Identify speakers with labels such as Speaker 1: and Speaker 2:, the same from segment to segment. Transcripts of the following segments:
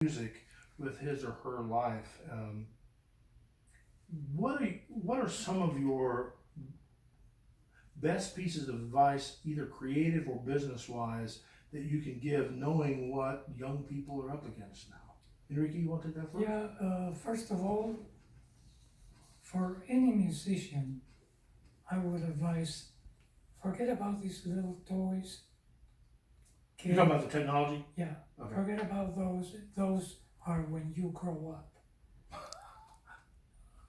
Speaker 1: music with his or her life. What are some of your best pieces of advice, either creative or business wise, that you can give, knowing what young people are up against now? Enrique, you want to take that first?
Speaker 2: Yeah, first of all, for any musician, I would advise forget about these little toys.
Speaker 1: You're talking about the technology?
Speaker 2: Yeah,
Speaker 1: Okay.
Speaker 2: forget about those. Those are when you grow up.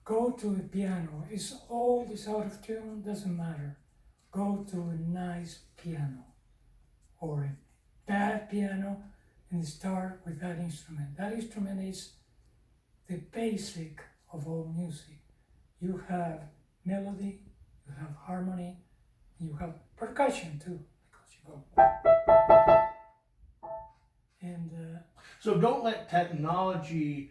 Speaker 2: Go to a piano. It's old, it's out of tune, doesn't matter. Go to a nice piano or a bad piano and start with that instrument. That instrument is the basic of all music. You have melody, you have harmony, you have percussion too, because you go. And
Speaker 1: So don't let technology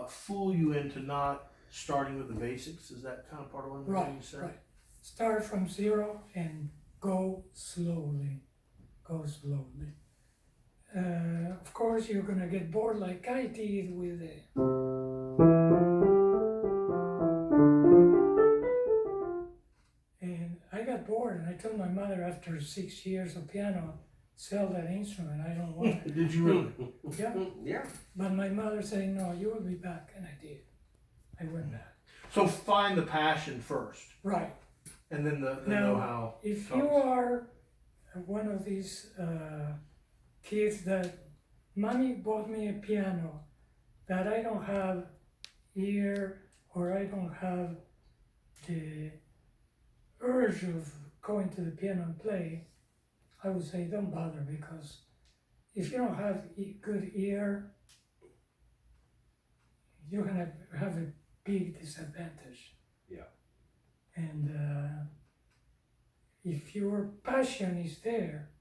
Speaker 1: fool you into not starting with the basics. Is that kind of part of what
Speaker 2: right,
Speaker 1: you said?
Speaker 2: right. Start from zero and go slowly. Go slowly. Of course, you're gonna get bored like I did with it. And I got bored, and I told my mother after 6 years of piano, sell that instrument. I don't want it.
Speaker 1: Did you really?
Speaker 2: Yeah.
Speaker 3: Yeah.
Speaker 2: But my mother said, no, you will be back, and I did. I went back.
Speaker 1: So find the passion first,
Speaker 2: Right.
Speaker 1: and then the
Speaker 2: Now,
Speaker 1: know-how.
Speaker 2: if
Speaker 1: comes.
Speaker 2: you are one of these kids that mommy bought me a piano that I don't have ear or I don't have the urge of going to the piano and play, I would say don't bother, because if you don't have good ear, you're gonna have a big disadvantage.
Speaker 3: Yeah.
Speaker 2: And if your passion is there,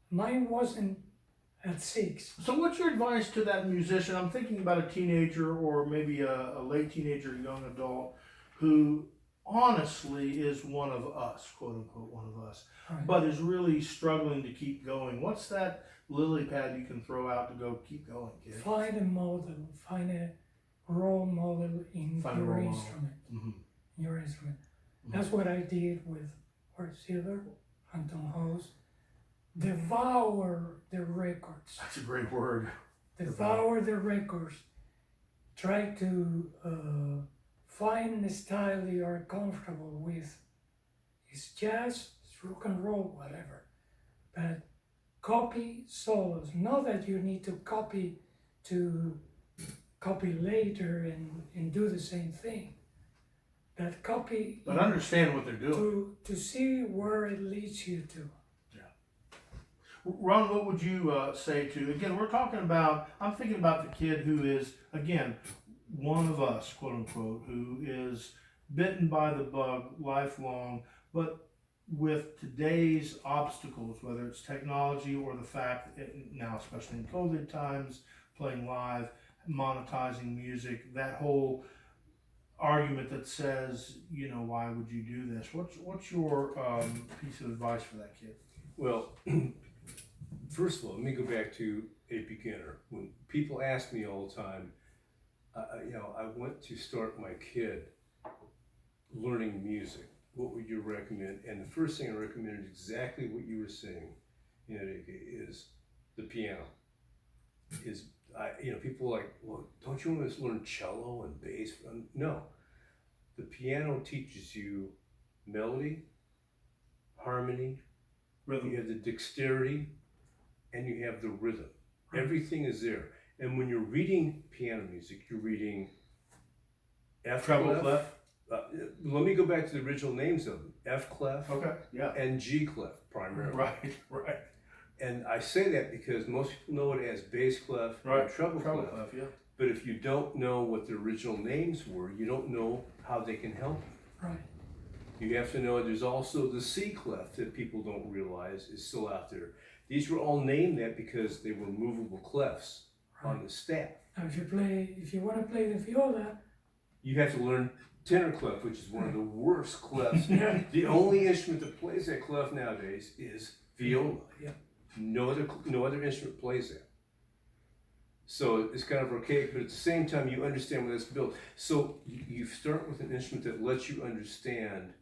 Speaker 2: mine wasn't at 6.
Speaker 1: So what's your advice to that musician? I'm thinking about a teenager or maybe a late teenager, young adult, who honestly is one of us, quote unquote, one of us,
Speaker 2: Right.
Speaker 1: but is really struggling to keep going. What's that lily pad you can throw out to go keep going, kid?
Speaker 2: Find a model, find a role model in
Speaker 1: Find a
Speaker 2: your
Speaker 1: role model.
Speaker 2: instrument.
Speaker 1: Mm-hmm.
Speaker 2: Your instrument.
Speaker 1: Mhm.
Speaker 2: That's what I did with Art Sealer, Anton Hose. Devour the records.
Speaker 1: That's a great word.
Speaker 2: Devour the records. Try to find a style you are comfortable with. It's jazz, it's rock and roll, whatever. But copy solos. Not that you need to copy later and do the same thing. But copy
Speaker 1: But understand what they're doing.
Speaker 2: to see where it leads you to.
Speaker 1: Ron, what would you say to, again, we're talking about, I'm thinking about the kid who is, again, one of us, quote unquote, who is bitten by the bug lifelong, but with today's obstacles, whether it's technology or the fact that now, especially in COVID times, playing live, monetizing music, that whole argument that says, you know, why would you do this? What's your piece of advice for that kid?
Speaker 3: Well, first of all, let me go back to a beginner. When people ask me all the time, I went to start my kid learning music. What would you recommend? And the first thing I recommend is exactly what you were saying, Enrique, is the piano. People are like, well, don't you want to learn cello and bass? No, the piano teaches you melody, harmony,
Speaker 1: Rhythm.
Speaker 3: you have the dexterity, and you have the rhythm. Everything is there. And when you're reading piano music, you're reading F
Speaker 1: Treble
Speaker 3: clef.
Speaker 1: clef.
Speaker 3: Let me go back to the original names of them: F clef
Speaker 1: Okay, yeah.
Speaker 3: and G clef primarily.
Speaker 1: Right.
Speaker 3: And I say that because most people know it as bass clef or
Speaker 1: Right.
Speaker 3: treble clef.
Speaker 1: Yeah.
Speaker 3: But if you don't know what the original names were, you don't know how they can help you.
Speaker 2: Right.
Speaker 3: You have to know there's also the C clef that people don't realize is still out there. These were all named that because they were movable clefs on the staff.
Speaker 2: Now, if you want to play the viola,
Speaker 3: You have to learn tenor clef, which is one of the worst clefs.
Speaker 2: Yeah.
Speaker 3: The only instrument that plays that clef nowadays is viola.
Speaker 2: Yeah.
Speaker 3: No other instrument plays that. So it's kind of archaic, but at the same time, you understand when it's built. So you start with an instrument that lets you understand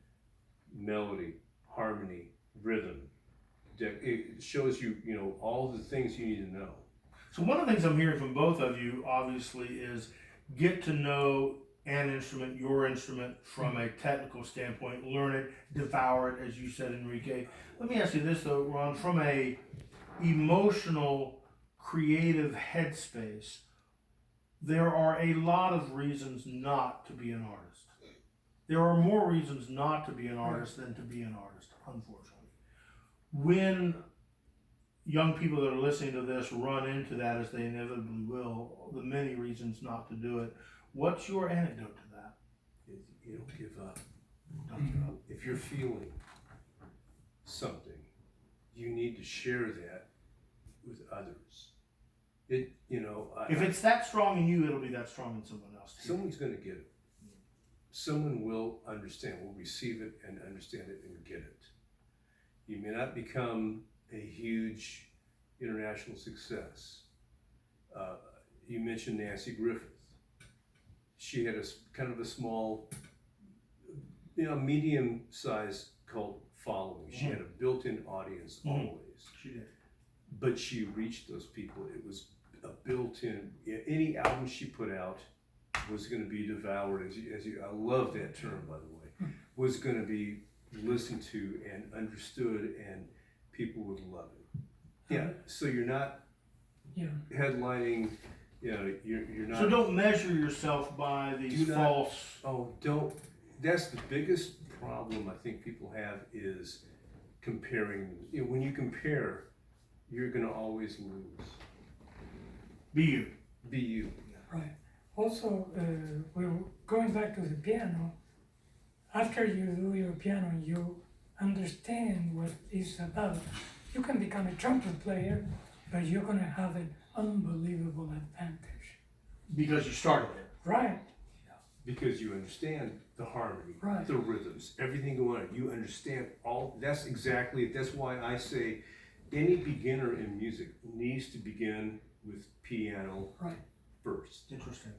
Speaker 3: melody, harmony, rhythm. It shows you, you know, all the things you need to know.
Speaker 1: So one of the things I'm hearing from both of you, obviously, is get to know an instrument, your instrument, from a technical standpoint. Learn it, devour it, as you said, Enrique. Let me ask you this though, Ron, from a emotional, creative headspace, there are a lot of reasons not to be an artist. There are more reasons not to be an artist than to be an artist, unfortunately. When young people that are listening to this run into that, as they inevitably will, the many reasons not to do it, what's your antidote to that?
Speaker 3: You don't give up.
Speaker 1: Don't give up.
Speaker 3: If you're feeling something, you need to share that with others.
Speaker 1: If it's that strong in you, it'll be that strong in someone else too.
Speaker 3: Someone's going to get it. Someone will understand, will receive it and understand it and get it. You may not become a huge international success. You mentioned Nancy Griffith. She had a kind of a small, medium-sized cult following. She had a built-in audience always.
Speaker 1: She did.
Speaker 3: But she reached those people. It was a built-in. Any album she put out was going to be devoured. I love that term, by the way. Was going to be listened to and understood, and people would love it. Yeah. So you're not headlining. You're not.
Speaker 1: So don't measure yourself by these false.
Speaker 3: Don't. That's the biggest problem I think people have is comparing. When you compare, you're going to always lose.
Speaker 1: Be you.
Speaker 3: Be you.
Speaker 2: Right. Also, we're going back to the piano. After you do your piano, you understand what it's about. You can become a trumpet player, but you're going to have an unbelievable advantage.
Speaker 1: Because you started it.
Speaker 2: Right.
Speaker 3: Because you understand the harmony,
Speaker 2: Right.
Speaker 3: the rhythms, everything going on. You understand all. That's exactly it. That's why I say any beginner in music needs to begin with piano
Speaker 2: Right.
Speaker 3: first.
Speaker 1: Interesting.